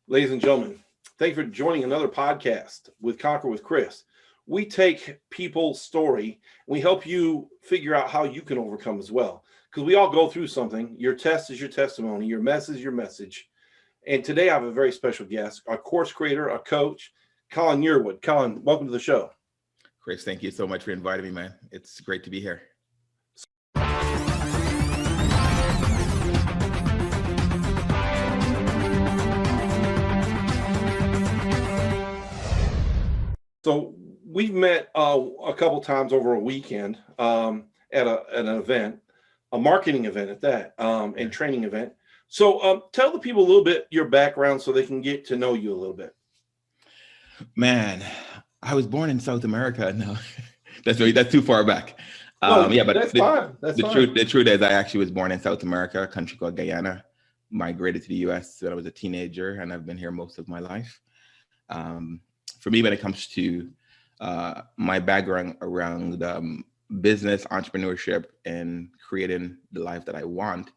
Ladies and gentlemen, thank you for joining another podcast with Conquer with Chris. We take people's story and we help you figure out how you can overcome as well. Because we all go through something. Your test is your testimony, your mess is your message. And today I have a very special guest, a course creator, a coach, Colin Yearwood. Colin, welcome to the show. Chris, thank you so much for inviting me, man. It's great to be here. So we've met a couple times over a weekend at an event, a marketing event at that, and training event. So tell the people a little bit your background so they can get to know you a little bit. Man, I was born in South America. No, that's too far back. But that's fine. The truth is I actually was born in South America, a country called Guyana. Migrated to the US when I was a teenager, and I've been here most of my life. For me, when it comes to my background around business, entrepreneurship, and creating the life that I want,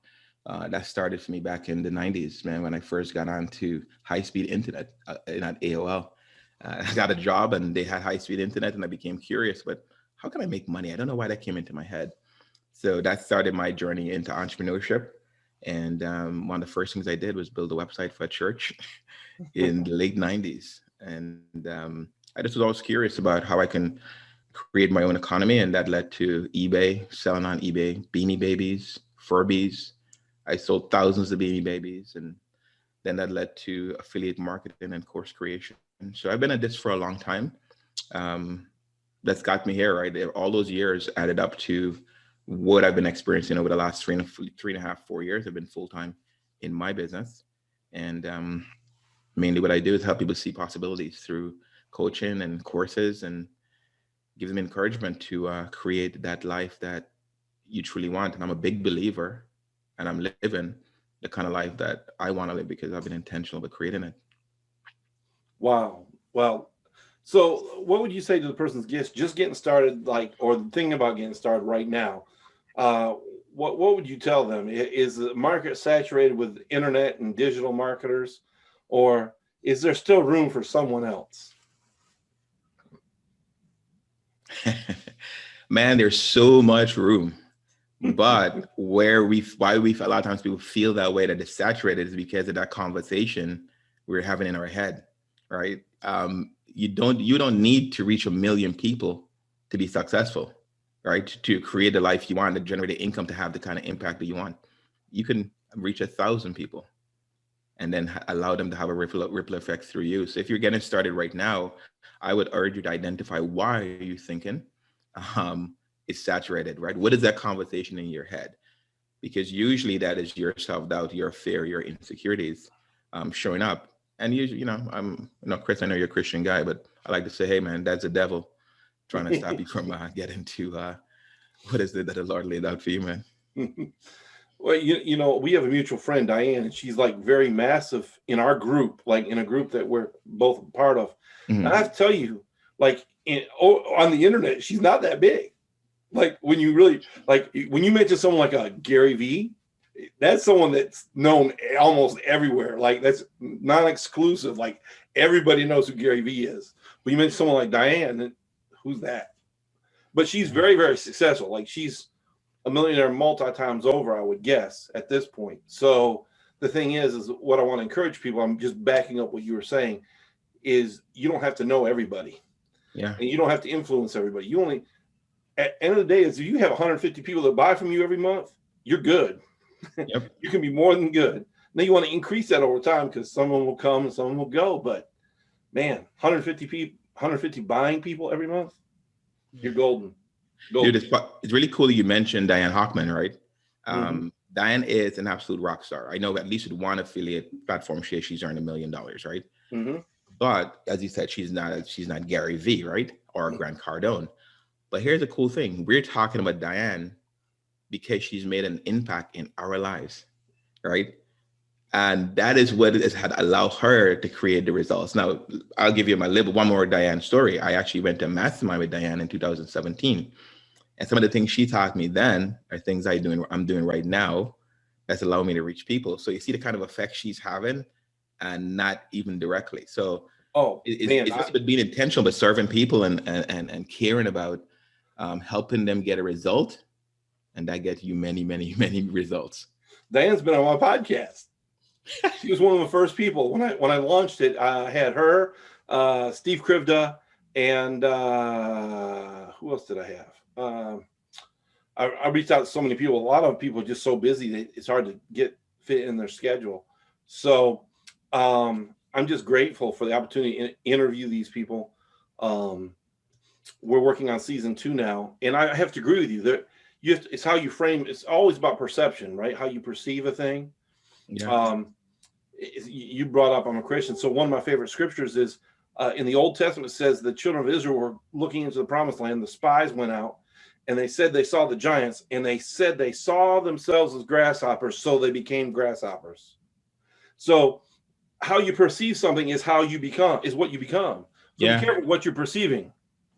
that started for me back in the 90s, man, when I first got onto high-speed internet at AOL. I got a job and they had high-speed internet, and I became curious, but how can I make money? I don't know why that came into my head. So that started my journey into entrepreneurship. And one of the first things I did was build a website for a church in the late 90s. And I just was always curious about how I can create my own economy. And that led to eBay, selling on eBay, Beanie Babies, Furbies. I sold thousands of Beanie Babies. And then that led to affiliate marketing and course creation. So I've been at this for a long time. That's got me here, right? All those years added up to what I've been experiencing over the last three and a half, 4 years. I've been full-time in my business. And mainly what I do is help people see possibilities through coaching and courses, and give them encouragement to create that life that you truly want. And I'm a big believer, and I'm living the kind of life that I want to live because I've been intentional about creating it. Wow. Well, so what would you say to the person's just getting started, or thinking about getting started right now? What would you tell them? Is the market saturated with internet and digital marketers, or is there still room for someone else? Man, there's so much room. But why a lot of times people feel that way, that it's saturated, is because of that conversation we're having in our head, right? You don't need to reach 1 million people to be successful, right? To create the life you want, to generate the income, to have the kind of impact that you want. You can reach 1,000 people and then allow them to have a ripple effect through you. So if you're getting started right now, I would urge you to identify, why are you thinking it's saturated, right? What is that conversation in your head? Because usually that is your self-doubt, your fear, your insecurities showing up. And usually, Chris, I know you're a Christian guy, but I like to say, hey, man, that's the devil trying to stop you from getting to what is it that the Lord laid out for you, man? Well, we have a mutual friend, Diane, and she's like very massive in our group, like in a group that we're both part of. Mm-hmm. And I have to tell you, on the internet, she's not that big. Like when you mention someone like a Gary V, that's someone that's known almost everywhere. Like that's not exclusive. Like everybody knows who Gary V is. But you mention someone like Diane, who's that? But she's very, very successful. Like she's a millionaire multi times over, I would guess, at this point. So the thing is what I want to encourage people, I'm just backing up what you were saying, is you don't have to know everybody. Yeah. And you don't have to influence everybody. You only, at the end of the day, is if you have 150 people that buy from you every month, you're good. Yep. You can be more than good. Now you want to increase that over time because someone will come and someone will go. But man, 150 buying people every month, you're golden. Dude, it's really cool that you mentioned Diane Hochman, right? Diane is an absolute rock star. I know at least with one affiliate platform, she's earned $1 million, right? Mm-hmm. But as you said, she's not Gary V, right? Or Grant Cardone. But here's the cool thing. We're talking about Diane because she's made an impact in our lives, right? And that is what has had allowed her to create the results. Now, I'll give you one more Diane story. I actually went to a mastermind with Diane in 2017. And some of the things she taught me then are things I'm doing right now that's allowing me to reach people. So you see the kind of effect she's having and not even directly. So Man, it's just about being intentional, but serving people and caring about helping them get a result, and that gets you many, many, many results. Diane's been on my podcast. She was one of the first people when I launched it. I had her, Steve Krivda, and who else did I have? I reached out to so many people. A lot of people are just so busy that it's hard to fit in their schedule. So I'm just grateful for the opportunity to interview these people. We're working on season 2 now, and I have to agree with you that it's how you frame. It's always about perception, right? How you perceive a thing. Yeah. You brought up I'm a Christian, so one of my favorite scriptures is in the Old Testament. It says the children of Israel were looking into the promised land. The spies went out, and they said they saw the giants, and they said they saw themselves as grasshoppers, so they became grasshoppers. So how you perceive something is what you become. So be careful what you're perceiving.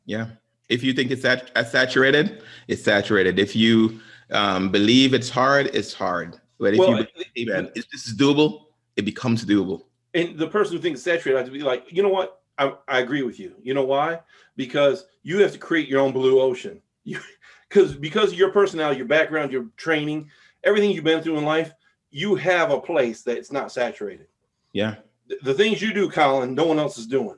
Yeah. If you think it's saturated, it's saturated. If you believe it's hard, it's hard. But if you believe this is doable, it becomes doable. And the person who thinks it's saturated has to be like, you know what? I agree with you. You know why? Because you have to create your own blue ocean. Because of your personality, your background, your training, everything you've been through in life, you have a place that it's not saturated. Yeah. The things you do, Colin, no one else is doing.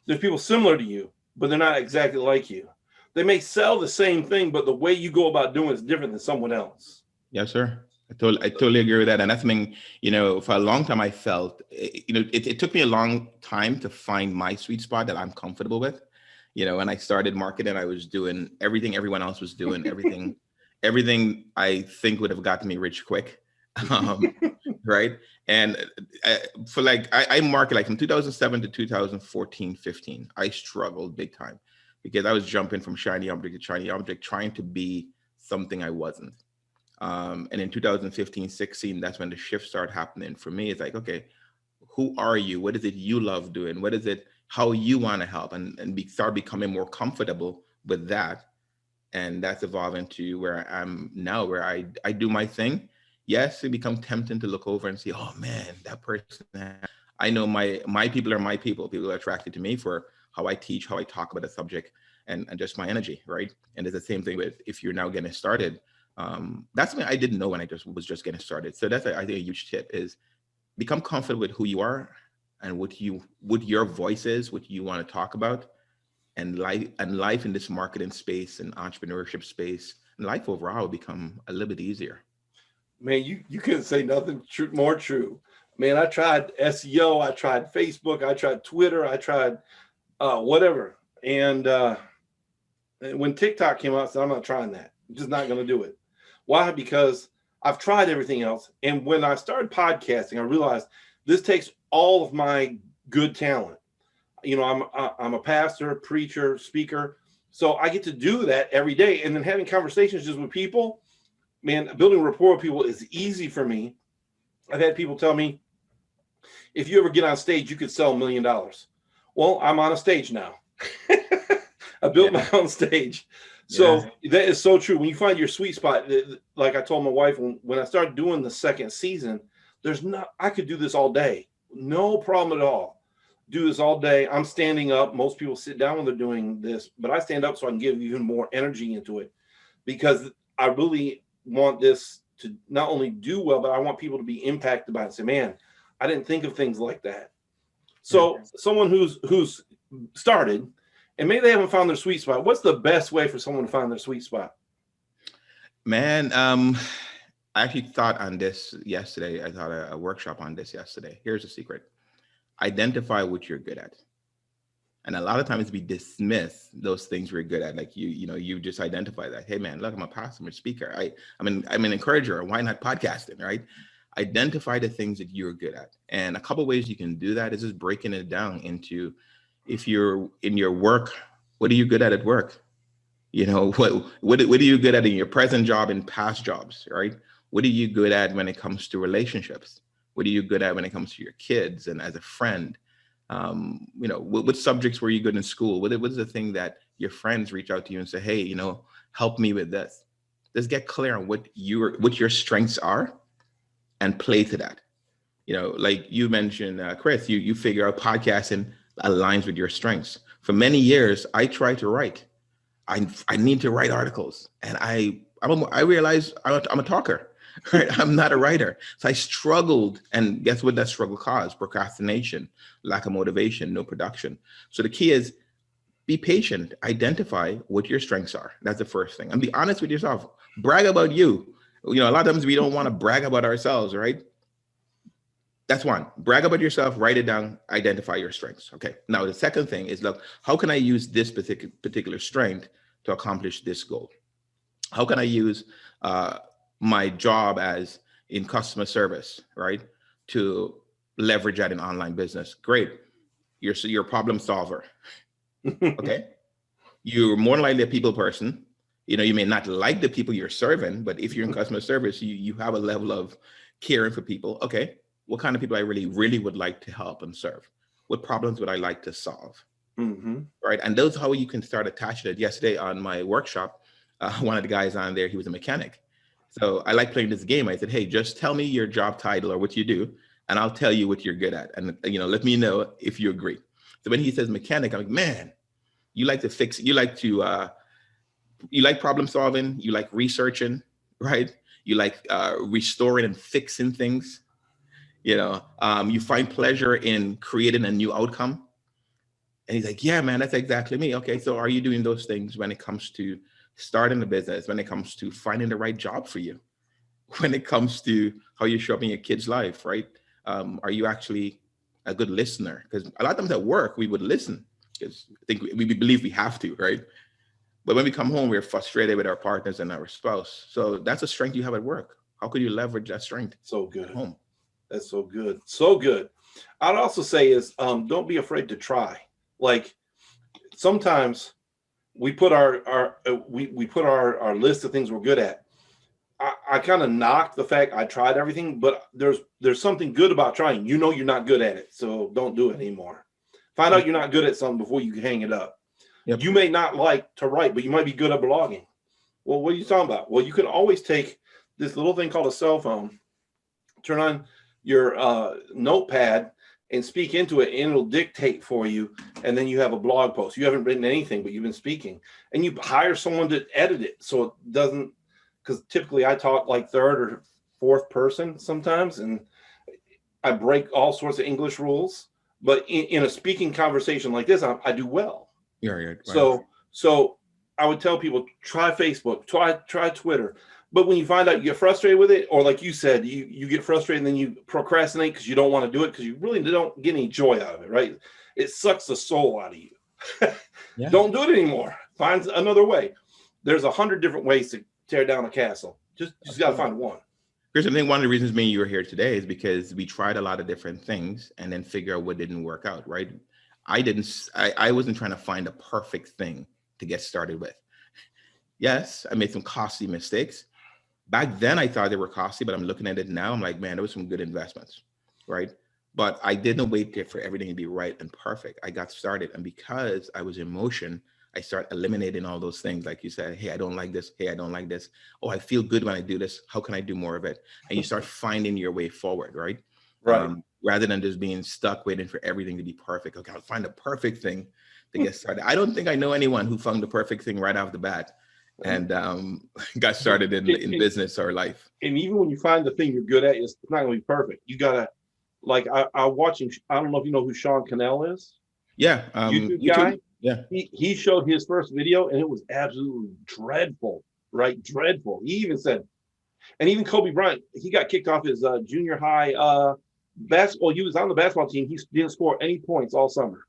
There's people similar to you, but they're not exactly like you. They may sell the same thing, but the way you go about doing it is different than someone else. Yes, sir. I totally agree with that. And that's something, for a long time I felt, it took me a long time to find my sweet spot that I'm comfortable with. When I started marketing, I was doing everything everyone else was doing, everything I think would have gotten me rich quick. Right. And I market from 2007 to 2014, 15, I struggled big time because I was jumping from shiny object to shiny object, trying to be something I wasn't. And in 2015, 16, that's when the shift started happening for me. It's like, okay, who are you? What is it you love doing? What is it, how you want to help? And start becoming more comfortable with that. And that's evolving to where I am now, where I do my thing. Yes, it becomes tempting to look over and see, oh man, that person. I know my people are my people. People are attracted to me for how I teach, how I talk about a subject, and just my energy, right? And it's the same thing with if you're now getting started. That's something I didn't know when I was just getting started. So that's I think a huge tip is become comfortable with who you are and what your voice is, what you want to talk about, and life in this marketing space and entrepreneurship space, and life overall will become a little bit easier. Man, you couldn't say nothing more true. Man, I tried SEO, I tried Facebook, I tried Twitter, I tried whatever. And when TikTok came out, I said, I'm not trying that. I'm just not going to do it. Why? Because I've tried everything else. And when I started podcasting, I realized this takes all of my good talent. I'm a pastor, preacher, speaker. So I get to do that every day. And then having conversations just with people, man, building rapport with people is easy for me. I've had people tell me, if you ever get on stage, you could sell $1 million. Well, I'm on a stage now. I built my own stage. So that is so true. When you find your sweet spot, like I told my wife, when I started doing the second season, I could do this all day. No problem at all. Do this all day. I'm standing up. Most people sit down when they're doing this, but I stand up so I can give even more energy into it, because I really want this to not only do well, but I want people to be impacted by it and say, man, I didn't think of things like that. So someone who's started and maybe they haven't found their sweet spot, what's the best way for someone to find their sweet spot? Man, I actually thought on this yesterday. I taught a workshop on this yesterday. Here's the secret. Identify what you're good at. And a lot of times we dismiss those things we're good at. Like you just identify that. Hey man, look, I'm a pastor, I'm a speaker. I'm an encourager. Why not podcasting, right? Identify the things that you're good at. And a couple of ways you can do that is just breaking it down into, if you're in your work, what are you good at work? What are you good at in your present job and past jobs, right? What are you good at when it comes to relationships? What are you good at when it comes to your kids and as a friend? What subjects were you good in school? What is the thing that your friends reach out to you and say, hey, help me with this? Just get clear on what your strengths are and play to that. Like you mentioned, Chris, you figure out podcasting aligns with your strengths. For many years, I tried to write. I need to write articles, and I realized I'm a talker, right? I'm not a writer, so I struggled. And guess what that struggle caused? Procrastination, lack of motivation, no production. So the key is be patient. Identify what your strengths are. That's the first thing, and be honest with yourself. Brag about you. A lot of times we don't want to brag about ourselves, right? That's one. Brag about yourself, write it down, identify your strengths. Okay. Now, the second thing is, look, how can I use this particular strength to accomplish this goal? How can I use my job as in customer service, right, to leverage that in online business? Great. You're a problem solver. Okay. You're more than likely a people person. You may not like the people you're serving, but if you're in customer service, you have a level of caring for people. Okay. What kind of people I really, really would like to help and serve? What problems would I like to solve? Mm-hmm. Right. And those how you can start attaching it. Yesterday on my workshop, one of the guys on there, he was a mechanic. So I like playing this game. I said, hey, just tell me your job title or what you do, and I'll tell you what you're good at. And, let me know if you agree. So when he says mechanic, I'm like, man, you like to fix, you like problem solving, you like researching, right? You like restoring and fixing things. You find pleasure in creating a new outcome. And he's like, yeah, man, that's exactly me. Okay, so are you doing those things when it comes to starting a business, when it comes to finding the right job for you, when it comes to how you show up in your kid's life, right? Are you actually a good listener? Because a lot of times at work, we would listen because I think we believe we have to, right? But when we come home, we're frustrated with our partners and our spouse. So that's a strength you have at work. How could you leverage that strength? So good. At home? That's so good. So good. I'd also say is don't be afraid to try. Like sometimes we put our list of things we're good at. I kind of knock the fact I tried everything, but there's something good about trying. You're not good at it, so don't do it anymore. Find out you're not good at something before you can hang it up. Yep. You may not like to write, but you might be good at blogging. Well, what are you talking about? Well, you can always take this little thing called a cell phone, turn on your notepad and speak into it, and it'll dictate for you. And then you have a blog post. You haven't written anything, but you've been speaking, and you hire someone to edit it so it doesn't. Because typically I talk like third or fourth person sometimes, and I break all sorts of English rules. But in a speaking conversation like this, I do well. Yeah, right. So I would tell people, try Facebook, try Twitter. But when you find out you get frustrated with it, or like you said, you get frustrated and then you procrastinate because you don't want to do it because you really don't get any joy out of it, right? It sucks the soul out of you. Yeah. Don't do it anymore. Find another way. There's 100 different ways to tear down a castle. Just got to find one. Chris, I think one of the reasons me and you are here today is because we tried a lot of different things and then figure out what didn't work out, right? I wasn't trying to find a perfect thing to get started with. Yes, I made some costly mistakes. Back then, I thought they were costly, but I'm looking at it now. I'm like, man, there was some good investments, right? But I didn't wait for everything to be right and perfect. I got started. And because I was in motion, I start eliminating all those things. Like you said, hey, I don't like this. Hey, I don't like this. Oh, I feel good when I do this. How can I do more of it? And you start finding your way forward, right? Right. Rather than just being stuck waiting for everything to be perfect. Okay, I'll find a perfect thing to get started. I don't think I know anyone who found the perfect thing right off the bat and got started in business or life. And even when you find the thing you're good at, it's not going to be perfect. You got to, like, I'm watching, I don't know if you know who Sean Cannell is. Yeah. YouTube guy. Yeah. He showed his first video and it was absolutely dreadful, right? Dreadful. He even said, and even Kobe Bryant, he got kicked off his junior high basketball. He was on the basketball team. He didn't score any points all summer.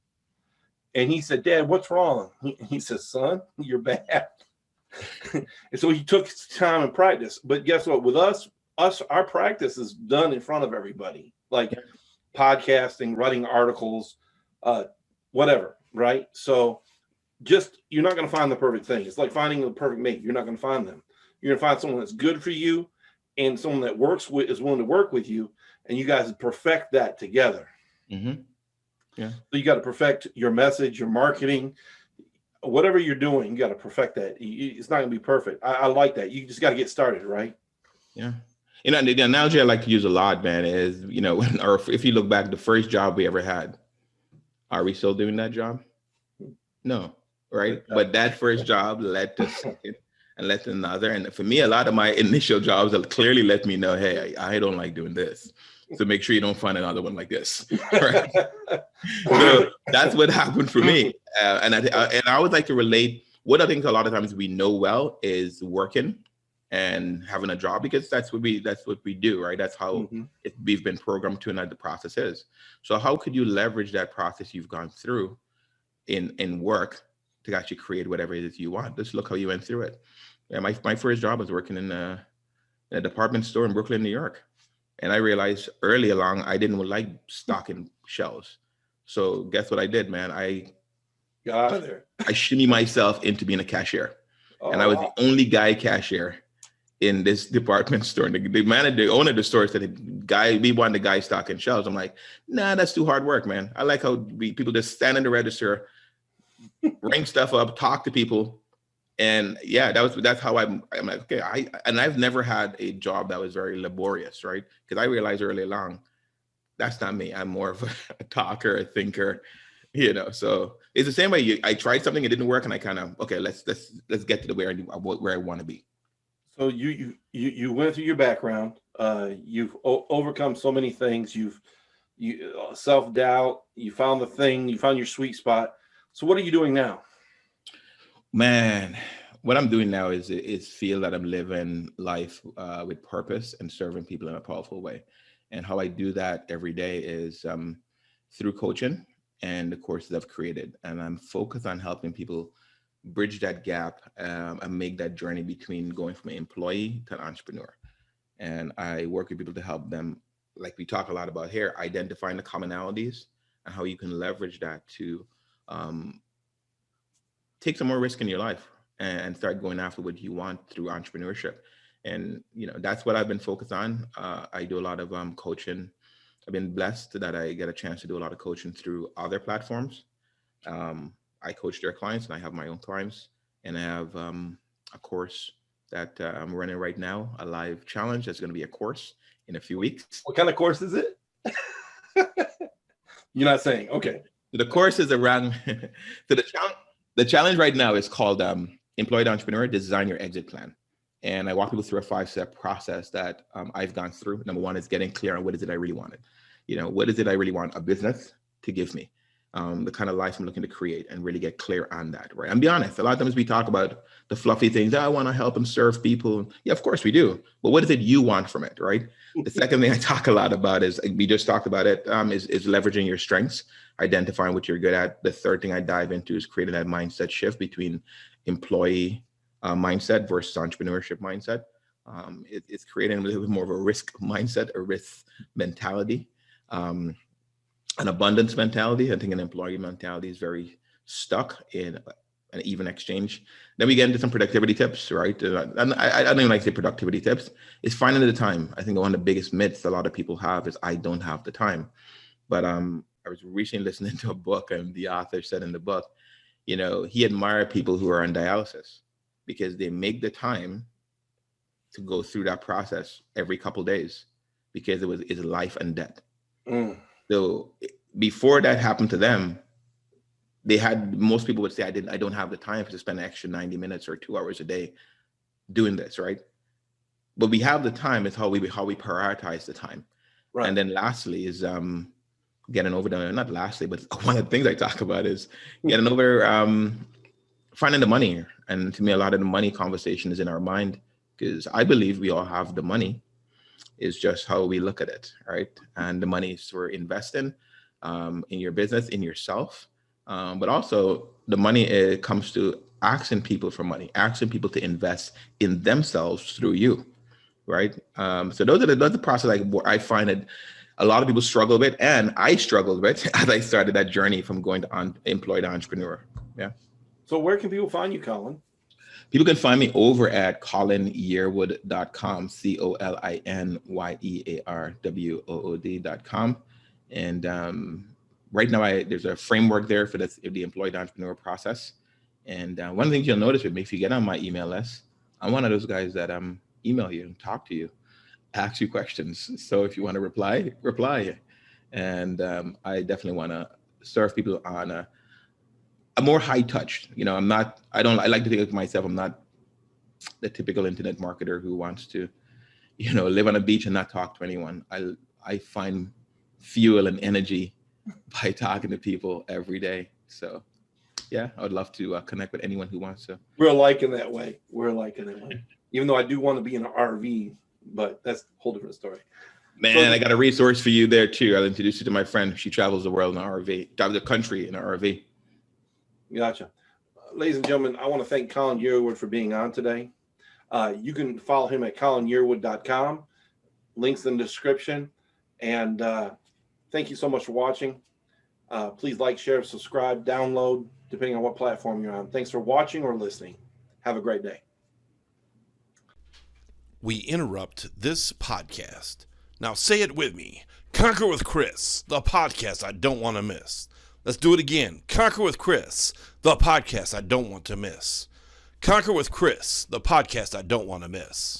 And he said, Dad, what's wrong? He says, son, you're bad. And so he took time and practice. But guess what? With us, our practice is done in front of everybody, like podcasting, writing articles, whatever, right? So you're not going to find the perfect thing. It's like finding the perfect mate. You're not going to find them. You're going to find someone that's good for you and someone that is willing to work with you, and you guys perfect that together. Mm-hmm. Yeah. So you got to perfect your message, your marketing, whatever you're doing, you got to perfect that. It's not going to be perfect. I like that. You just got to get started, right? Yeah. You know, the analogy I like to use a lot, man, is, you know, or if you look back, the first job we ever had, are we still doing that job? No, right? But that first job led to second and led to another. And for me, a lot of my initial jobs clearly let me know, hey, I don't like doing this. So make sure you don't find another one like this. Right? So that's what happened for me. And I would like to relate. What I think a lot of times we know well is working and having a job, because that's what we do, right? That's how we've been programmed to, and that the process is. So how could you leverage that process you've gone through in work to actually create whatever it is you want? Just look how you went through it. Yeah, my first job was working in a department store in Brooklyn, New York. And I realized early along I didn't like stocking shelves. So guess what I did, man? I got out of there. I shimmy myself into being a cashier. And I was the only guy cashier in this department store. And the owner of the store said, we want the guy stocking shelves. I'm like, nah, that's too hard work, man. I like how people just stand in the register, ring stuff up, talk to people. And yeah, that's how I'm like, okay, I've never had a job that was very laborious, right? Because I realized early along, that's not me. I'm more of a talker, a thinker, you know. So it's the same way. I tried something, it didn't work, and I kind of, okay, let's get to the where I want to be. So you went through your background. You've overcome so many things. You self-doubt. You found the thing. You found your sweet spot. So what are you doing now? Man, what I'm doing now is feel that I'm living life with purpose and serving people in a powerful way. And how I do that every day is through coaching and the courses I've created. And I'm focused on helping people bridge that gap and make that journey between going from an employee to an entrepreneur. And I work with people to help them, like we talk a lot about here, identifying the commonalities and how you can leverage that to take some more risk in your life and start going after what you want through entrepreneurship. And, you know, that's what I've been focused on. I do a lot of coaching. I've been blessed that I get a chance to do a lot of coaching through other platforms. I coach their clients, and I have my own clients. And I have a course that I'm running right now, a live challenge. That's going to be a course in a few weeks. What kind of course is it? You're not saying. Okay. The course is around, so the challenge right now is called Employed Entrepreneur, Design Your Exit Plan. And I walk people through a 5-step process that I've gone through. Number one is getting clear on what is it I really wanted. You know, what is it I really want a business to give me? The kind of life I'm looking to create, and really get clear on that, right? And be honest, a lot of times we talk about the fluffy things. I want to help and serve people. Yeah, of course we do. But what is it you want from it, right? The second thing I talk a lot about is, we just talked about it, is leveraging your strengths, identifying what you're good at. The third thing I dive into is creating that mindset shift between employee mindset versus entrepreneurship mindset. It's creating a little bit more of a risk mindset, a risk mentality. An abundance mentality. I think an employee mentality is very stuck in an even exchange. Then we get into some productivity tips, right? And I don't even like to say productivity tips. It's finding the time. I think one of the biggest myths a lot of people have is, I don't have the time. But I was recently listening to a book, and the author said in the book, you know, he admired people who are on dialysis because they make the time to go through that process every couple of days, because it's life and death. So before that happened to them, most people would say, I don't have the time to spend an extra 90 minutes or 2 hours a day doing this, right? But we have the time. It's how we prioritize the time. Right. And then lastly is getting over not lastly, but one of the things I talk about is getting over finding the money. And to me, a lot of the money conversation is in our mind, because I believe we all have the money. Is just how we look at it, right? And the money is for investing in your business, in yourself, but also the money comes to asking people for money, asking people to invest in themselves through you, right? So those are the process I find that a lot of people struggle with, and I struggled with as I started that journey from going to employed entrepreneur. Yeah. So where can people find you, Colin? People can find me over at colinyearwood.com, COLINYEARWOOD.com. And right now, there's a framework there for the employed entrepreneur process. And one of the things you'll notice with me, if you get on my email list, I'm one of those guys that email you and talk to you. ask you questions. So if you want to reply, reply. And I definitely want to serve people on a more high touch. You know, I like to think of myself, I'm not the typical internet marketer who wants to, you know, live on a beach and not talk to anyone. I find fuel and energy by talking to people every day. So yeah, I would love to connect with anyone who wants to. We're alike in that way. Even though I do want to be in an RV, but that's a whole different story. Man, so, I got a resource for you there too. I'll introduce you to my friend. She travels the world in an RV, travels the country in an RV. Gotcha. Ladies and gentlemen, I want to thank Colin Yearwood for being on today. You can follow him at colinyearwood.com. Links in the description. And thank you so much for watching. Please like, share, subscribe, download, depending on what platform you're on. Thanks for watching or listening. Have a great day. We interrupt this podcast. Now say it with me. Conquer with Chris, the podcast I don't want to miss. Let's do it again. Conquer with Chris, the podcast I don't want to miss. Conquer with Chris, the podcast I don't want to miss.